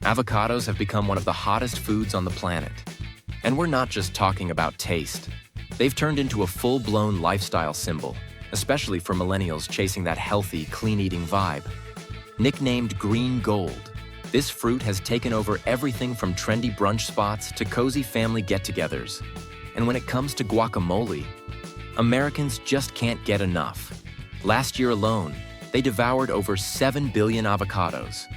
Avocados have become one of the hottest foods on the planet. And we're not just talking about taste. They've turned into a full-blown lifestyle symbol, especially for millennials chasing that healthy, clean-eating vibe. Nicknamed green gold, this fruit has taken over everything from trendy brunch spots to cozy family get-togethers. And when it comes to guacamole, Americans just can't get enough. Last year alone, they devoured over 7 billion avocados.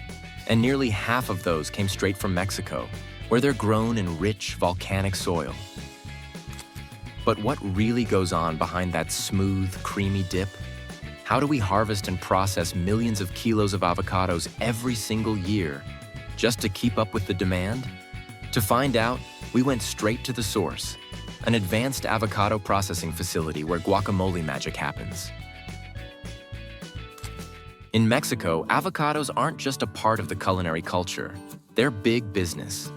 And nearly half of those came straight from Mexico, where they're grown in rich, volcanic soil. But what really goes on behind that smooth, creamy dip? How do we harvest and process millions of kilos of avocados every single year just to keep up with the demand? To find out, we went straight to the source, an advanced avocado processing facility where guacamole magic happens. In Mexico, avocados aren't just a part of the culinary culture. They're big business.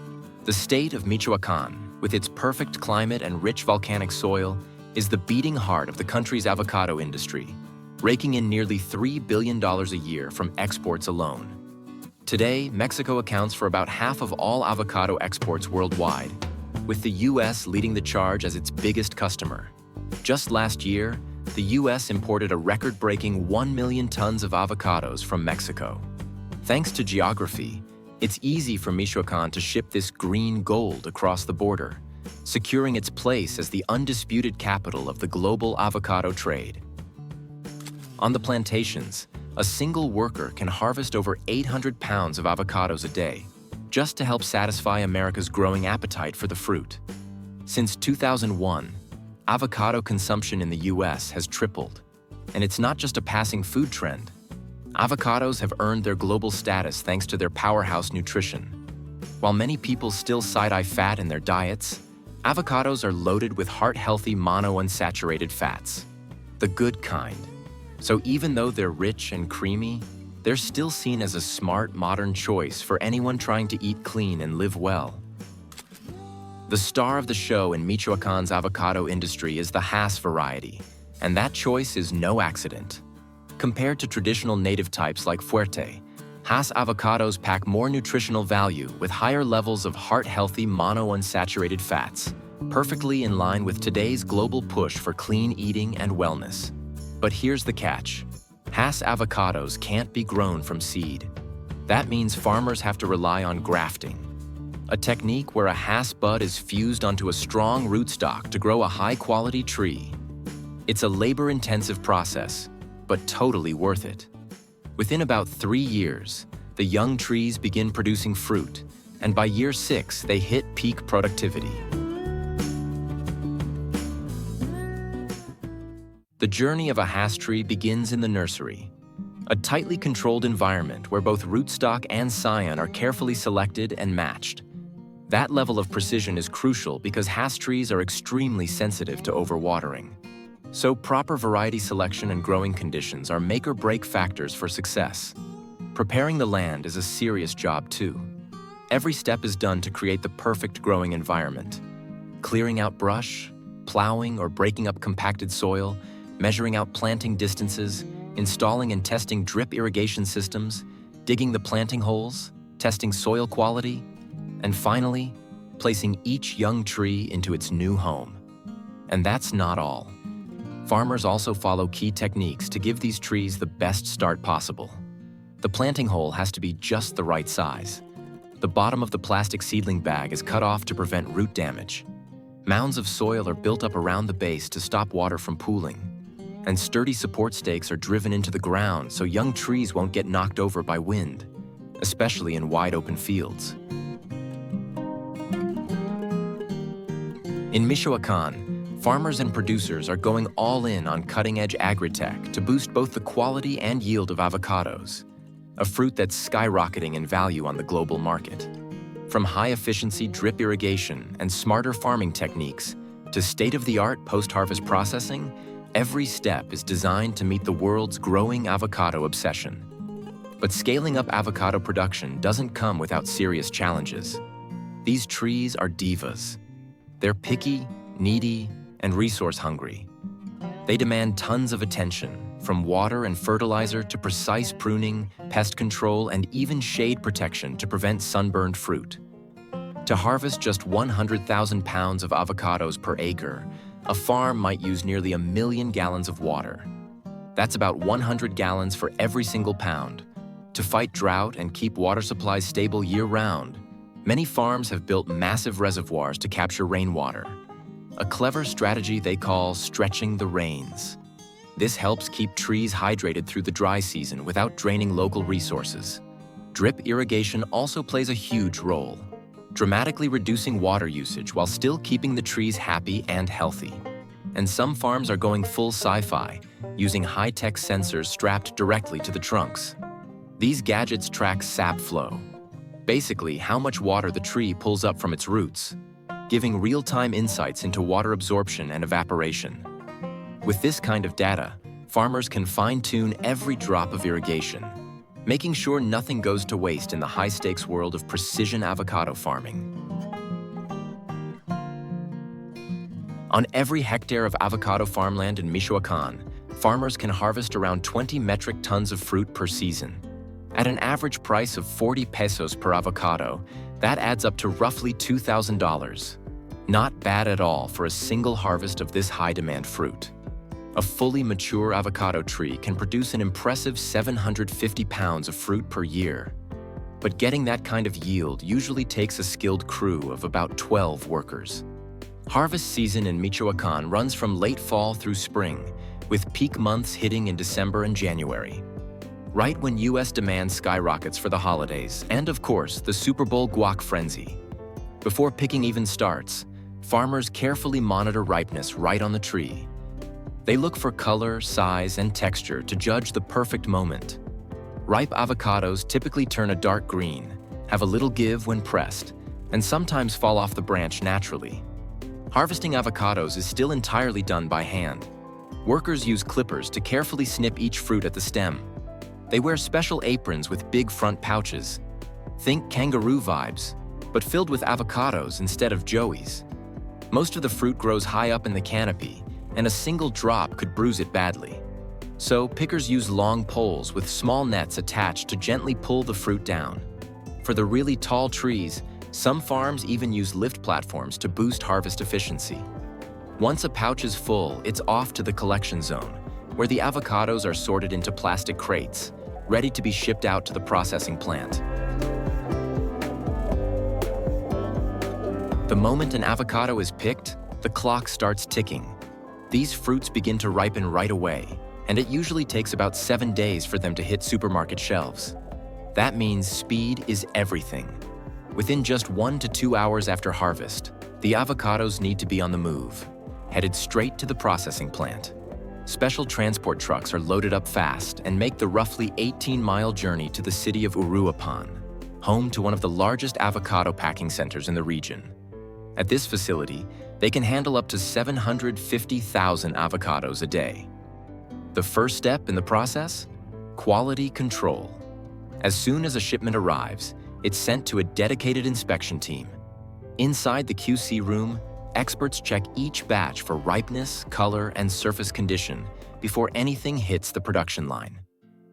The state of Michoacán, with its perfect climate and rich volcanic soil, is the beating heart of the country's avocado industry, raking in nearly $3 billion a year from exports alone. Today, Mexico accounts for about half of all avocado exports worldwide, with the U.S. leading the charge as its biggest customer. Just last year, the U.S. imported a record-breaking 1 million tons of avocados from Mexico. Thanks to geography, it's easy for Michoacán to ship this green gold across the border, securing its place as the undisputed capital of the global avocado trade. On the plantations, a single worker can harvest over 800 pounds of avocados a day, just to help satisfy America's growing appetite for the fruit. Since 2001, avocado consumption in the U.S. has tripled, and it's not just a passing food trend. Avocados have earned their global status thanks to their powerhouse nutrition. While many people still side-eye fat in their diets, avocados are loaded with heart-healthy monounsaturated fats, the good kind. So even though they're rich and creamy, they're still seen as a smart, modern choice for anyone trying to eat clean and live well. The star of the show in Michoacán's avocado industry is the Hass variety, and that choice is no accident. Compared to traditional native types like Fuerte, Hass avocados pack more nutritional value with higher levels of heart-healthy monounsaturated fats, perfectly in line with today's global push for clean eating and wellness. But here's the catch. Hass avocados can't be grown from seed. That means farmers have to rely on grafting, a technique where a Hass bud is fused onto a strong rootstock to grow a high-quality tree. It's a labor-intensive process, but totally worth it. Within about 3 years, the young trees begin producing fruit, and by year 6, they hit peak productivity. The journey of a Hass tree begins in the nursery, a tightly controlled environment where both rootstock and scion are carefully selected and matched. That level of precision is crucial because Hass trees are extremely sensitive to overwatering. So proper variety selection and growing conditions are make-or-break factors for success. Preparing the land is a serious job too. Every step is done to create the perfect growing environment. Clearing out brush, plowing or breaking up compacted soil, measuring out planting distances, installing and testing drip irrigation systems, digging the planting holes, testing soil quality, and finally, placing each young tree into its new home. And that's not all. Farmers also follow key techniques to give these trees the best start possible. The planting hole has to be just the right size. The bottom of the plastic seedling bag is cut off to prevent root damage. Mounds of soil are built up around the base to stop water from pooling. And sturdy support stakes are driven into the ground so young trees won't get knocked over by wind, especially in wide open fields. In Michoacán, farmers and producers are going all in on cutting-edge agri-tech to boost both the quality and yield of avocados, a fruit that's skyrocketing in value on the global market. From high-efficiency drip irrigation and smarter farming techniques to state-of-the-art post-harvest processing, every step is designed to meet the world's growing avocado obsession. But scaling up avocado production doesn't come without serious challenges. These trees are divas. They're picky, needy, and resource-hungry. They demand tons of attention, from water and fertilizer to precise pruning, pest control, and even shade protection to prevent sunburned fruit. To harvest just 100,000 pounds of avocados per acre, a farm might use nearly 1 million gallons of water. That's about 100 gallons for every single pound. To fight drought and keep water supplies stable year-round, many farms have built massive reservoirs to capture rainwater, a clever strategy they call stretching the rains. This helps keep trees hydrated through the dry season without draining local resources. Drip irrigation also plays a huge role, dramatically reducing water usage while still keeping the trees happy and healthy. And some farms are going full sci-fi, using high-tech sensors strapped directly to the trunks. These gadgets track sap flow, basically how much water the tree pulls up from its roots, giving real-time insights into water absorption and evaporation. With this kind of data, farmers can fine-tune every drop of irrigation, making sure nothing goes to waste in the high-stakes world of precision avocado farming. On every hectare of avocado farmland in Michoacán, farmers can harvest around 20 metric tons of fruit per season. At an average price of 40 pesos per avocado, that adds up to roughly $2,000. Not bad at all for a single harvest of this high-demand fruit. A fully mature avocado tree can produce an impressive 750 pounds of fruit per year. But getting that kind of yield usually takes a skilled crew of about 12 workers. Harvest season in Michoacán runs from late fall through spring, with peak months hitting in December and January. Right when U.S. demand skyrockets for the holidays, and of course, the Super Bowl guac frenzy. Before picking even starts, farmers carefully monitor ripeness right on the tree. They look for color, size, and texture to judge the perfect moment. Ripe avocados typically turn a dark green, have a little give when pressed, and sometimes fall off the branch naturally. Harvesting avocados is still entirely done by hand. Workers use clippers to carefully snip each fruit at the stem. They wear special aprons with big front pouches. Think kangaroo vibes, but filled with avocados instead of joeys. Most of the fruit grows high up in the canopy, and a single drop could bruise it badly. So pickers use long poles with small nets attached to gently pull the fruit down. For the really tall trees, some farms even use lift platforms to boost harvest efficiency. Once a pouch is full, it's off to the collection zone, where the avocados are sorted into plastic crates, ready to be shipped out to the processing plant. The moment an avocado is picked, the clock starts ticking. These fruits begin to ripen right away, and it usually takes about 7 days for them to hit supermarket shelves. That means speed is everything. Within just 1 to 2 hours after harvest, the avocados need to be on the move, headed straight to the processing plant. Special transport trucks are loaded up fast and make the roughly 18-mile journey to the city of Uruapan, home to one of the largest avocado packing centers in the region. At this facility, they can handle up to 750,000 avocados a day. The first step in the process? Quality control. As soon as a shipment arrives, it's sent to a dedicated inspection team. Inside the QC room, experts check each batch for ripeness, color, and surface condition before anything hits the production line.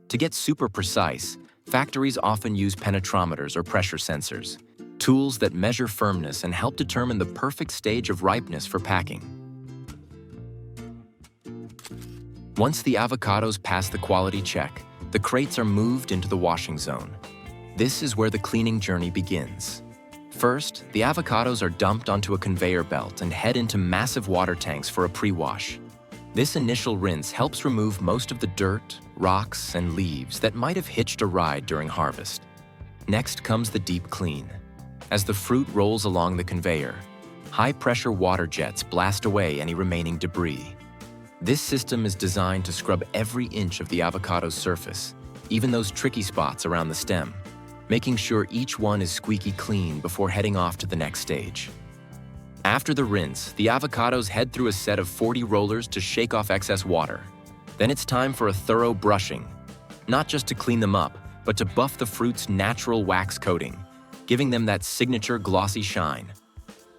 To get super precise, factories often use penetrometers or pressure sensors, tools that measure firmness and help determine the perfect stage of ripeness for packing. Once the avocados pass the quality check, the crates are moved into the washing zone. This is where the cleaning journey begins. First, the avocados are dumped onto a conveyor belt and head into massive water tanks for a pre-wash. This initial rinse helps remove most of the dirt, rocks, and leaves that might have hitched a ride during harvest. Next comes the deep clean. As the fruit rolls along the conveyor, high-pressure water jets blast away any remaining debris. This system is designed to scrub every inch of the avocado's surface, even those tricky spots around the stem, making sure each one is squeaky clean before heading off to the next stage. After the rinse, the avocados head through a set of 40 rollers to shake off excess water. Then it's time for a thorough brushing, not just to clean them up, but to buff the fruit's natural wax coating, giving them that signature glossy shine.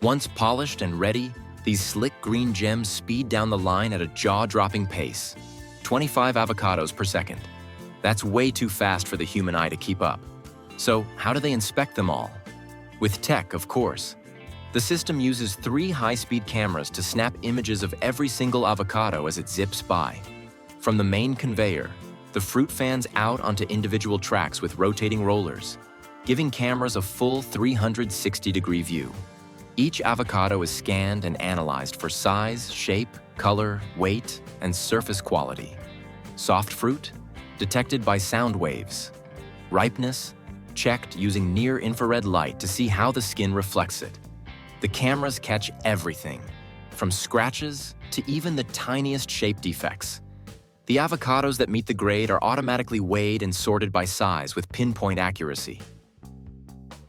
Once polished and ready, These slick green gems speed down the line at a jaw-dropping pace, 25 avocados per second. That's way too fast for the human eye to keep up. So how do they inspect them all? With tech, of course. The system uses 3 high-speed cameras to snap images of every single avocado as it zips by. From the main conveyor, the fruit fans out onto individual tracks with rotating rollers, giving cameras a full 360-degree view. Each avocado is scanned and analyzed for size, shape, color, weight, and surface quality. Soft fruit? Detected by sound waves. Ripeness? Checked using near-infrared light to see how the skin reflects it. The cameras catch everything, from scratches to even the tiniest shape defects. The avocados that meet the grade are automatically weighed and sorted by size with pinpoint accuracy.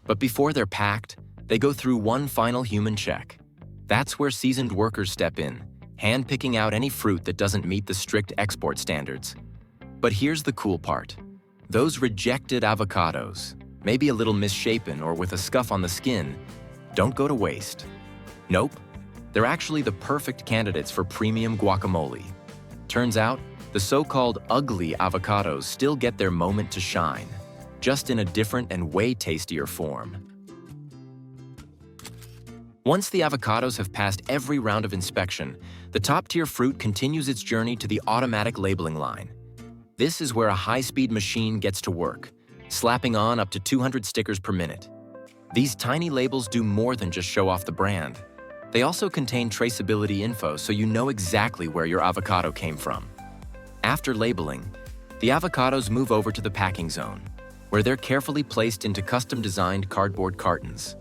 But before they're packed, they go through one final human check. That's where seasoned workers step in, hand-picking out any fruit that doesn't meet the strict export standards. But here's the cool part. Those rejected avocados, maybe a little misshapen or with a scuff on the skin, don't go to waste. Nope, they're actually the perfect candidates for premium guacamole. Turns out, the so-called ugly avocados still get their moment to shine, just in a different and way tastier form. Once the avocados have passed every round of inspection, the top-tier fruit continues its journey to the automatic labeling line. This is where a high-speed machine gets to work, slapping on up to 200 stickers per minute. These tiny labels do more than just show off the brand. They also contain traceability info so you know exactly where your avocado came from. After labeling, the avocados move over to the packing zone, where they're carefully placed into custom-designed cardboard cartons.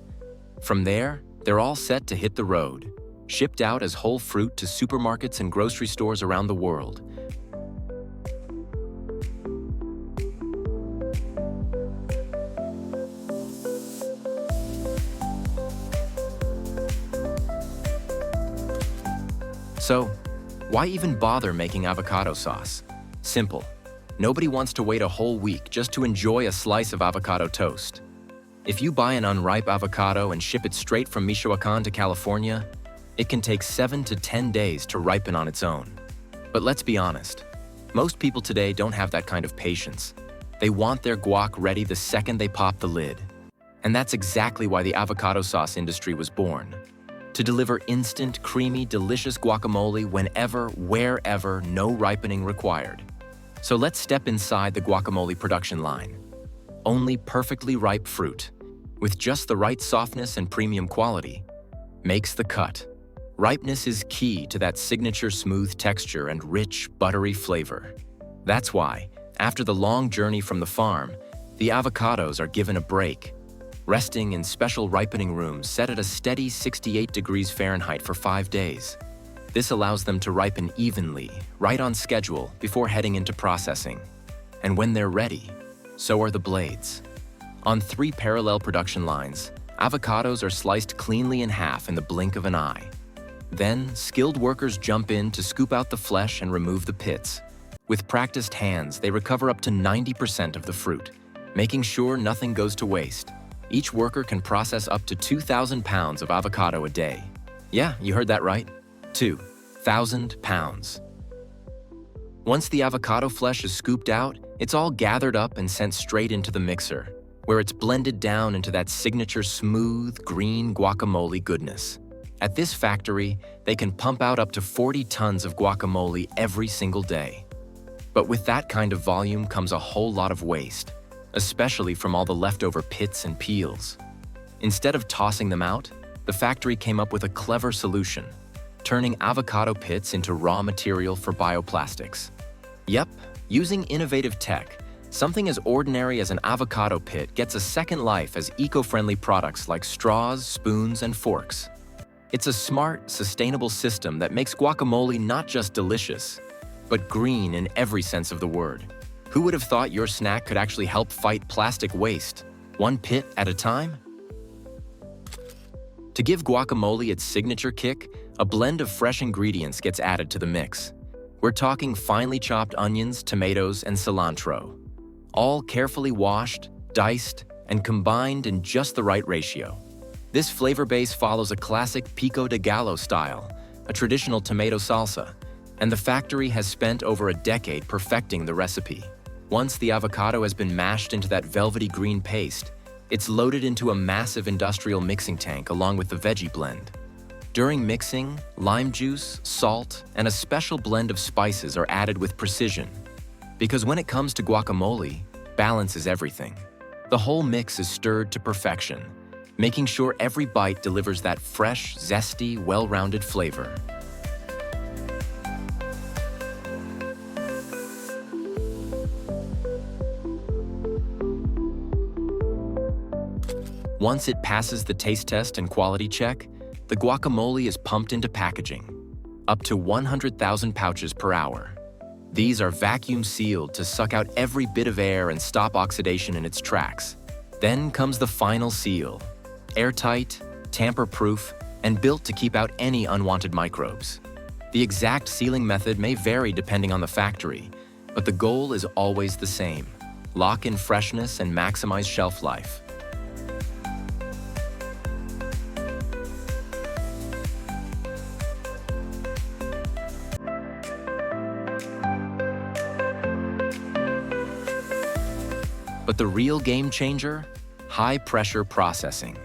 From there, they're all set to hit the road, shipped out as whole fruit to supermarkets and grocery stores around the world. So, why even bother making avocado sauce? Simple. Nobody wants to wait a whole week just to enjoy a slice of avocado toast. If you buy an unripe avocado and ship it straight from Michoacan to California, it can take 7 to 10 days to ripen on its own. But let's be honest, most people today don't have that kind of patience. They want their guac ready the second they pop the lid. And that's exactly why the avocado sauce industry was born. To deliver instant, creamy, delicious guacamole whenever, wherever, no ripening required. So let's step inside the guacamole production line. Only perfectly ripe fruit, with just the right softness and premium quality, makes the cut. Ripeness is key to that signature smooth texture and rich, buttery flavor. That's why, after the long journey from the farm, the avocados are given a break, resting in special ripening rooms set at a steady 68 degrees Fahrenheit for 5 days. This allows them to ripen evenly, right on schedule, before heading into processing. And when they're ready, so are the blades. On 3 parallel production lines, avocados are sliced cleanly in half in the blink of an eye. Then, skilled workers jump in to scoop out the flesh and remove the pits. With practiced hands, they recover up to 90% of the fruit, making sure nothing goes to waste. Each worker can process up to 2,000 pounds of avocado a day. Yeah, you heard that right. 2,000 pounds. Once the avocado flesh is scooped out, it's all gathered up and sent straight into the mixer, where it's blended down into that signature smooth, green guacamole goodness. At this factory, they can pump out up to 40 tons of guacamole every single day. But with that kind of volume comes a whole lot of waste, especially from all the leftover pits and peels. Instead of tossing them out, the factory came up with a clever solution, turning avocado pits into raw material for bioplastics. Yep, using innovative tech, something as ordinary as an avocado pit gets a second life as eco-friendly products like straws, spoons, and forks. It's a smart, sustainable system that makes guacamole not just delicious, but green in every sense of the word. Who would have thought your snack could actually help fight plastic waste, one pit at a time? To give guacamole its signature kick, a blend of fresh ingredients gets added to the mix. We're talking finely chopped onions, tomatoes, and cilantro, all carefully washed, diced, and combined in just the right ratio. This flavor base follows a classic pico de gallo style, a traditional tomato salsa, and the factory has spent over a decade perfecting the recipe. Once the avocado has been mashed into that velvety green paste, it's loaded into a massive industrial mixing tank along with the veggie blend. During mixing, lime juice, salt, and a special blend of spices are added with precision. Because when it comes to guacamole, balance is everything. The whole mix is stirred to perfection, making sure every bite delivers that fresh, zesty, well-rounded flavor. Once it passes the taste test and quality check, the guacamole is pumped into packaging, up to 100,000 pouches per hour. These are vacuum sealed to suck out every bit of air and stop oxidation in its tracks. Then comes the final seal, airtight, tamper-proof, and built to keep out any unwanted microbes. The exact sealing method may vary depending on the factory, but the goal is always the same: lock in freshness and maximize shelf life. But the real game changer? High-pressure processing.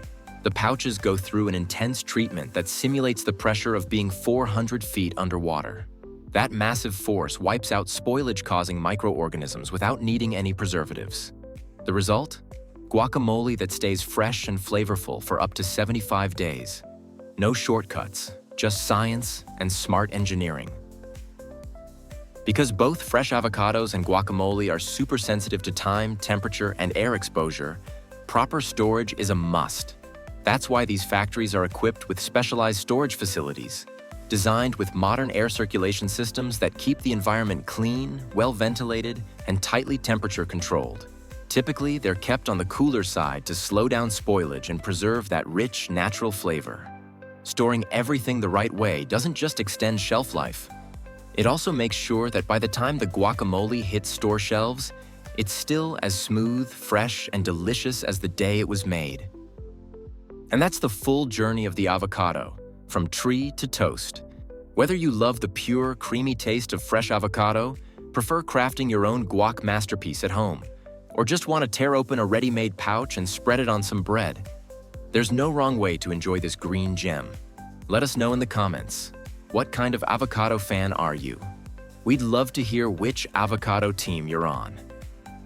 The pouches go through an intense treatment that simulates the pressure of being 400 feet underwater. That massive force wipes out spoilage-causing microorganisms without needing any preservatives. The result? Guacamole that stays fresh and flavorful for up to 75 days. No shortcuts, just science and smart engineering. Because both fresh avocados and guacamole are super sensitive to time, temperature, and air exposure, proper storage is a must. That's why these factories are equipped with specialized storage facilities, designed with modern air circulation systems that keep the environment clean, well-ventilated, and tightly temperature-controlled. Typically, they're kept on the cooler side to slow down spoilage and preserve that rich, natural flavor. Storing everything the right way doesn't just extend shelf life. It also makes sure that by the time the guacamole hits store shelves, it's still as smooth, fresh, and delicious as the day it was made. And that's the full journey of the avocado, from tree to toast. Whether you love the pure, creamy taste of fresh avocado, prefer crafting your own guac masterpiece at home, or just want to tear open a ready-made pouch and spread it on some bread, there's no wrong way to enjoy this green gem. Let us know in the comments. What kind of avocado fan are you? We'd love to hear which avocado team you're on.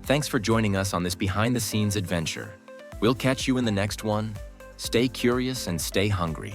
Thanks for joining us on this behind-the-scenes adventure. We'll catch you in the next one. Stay curious and stay hungry.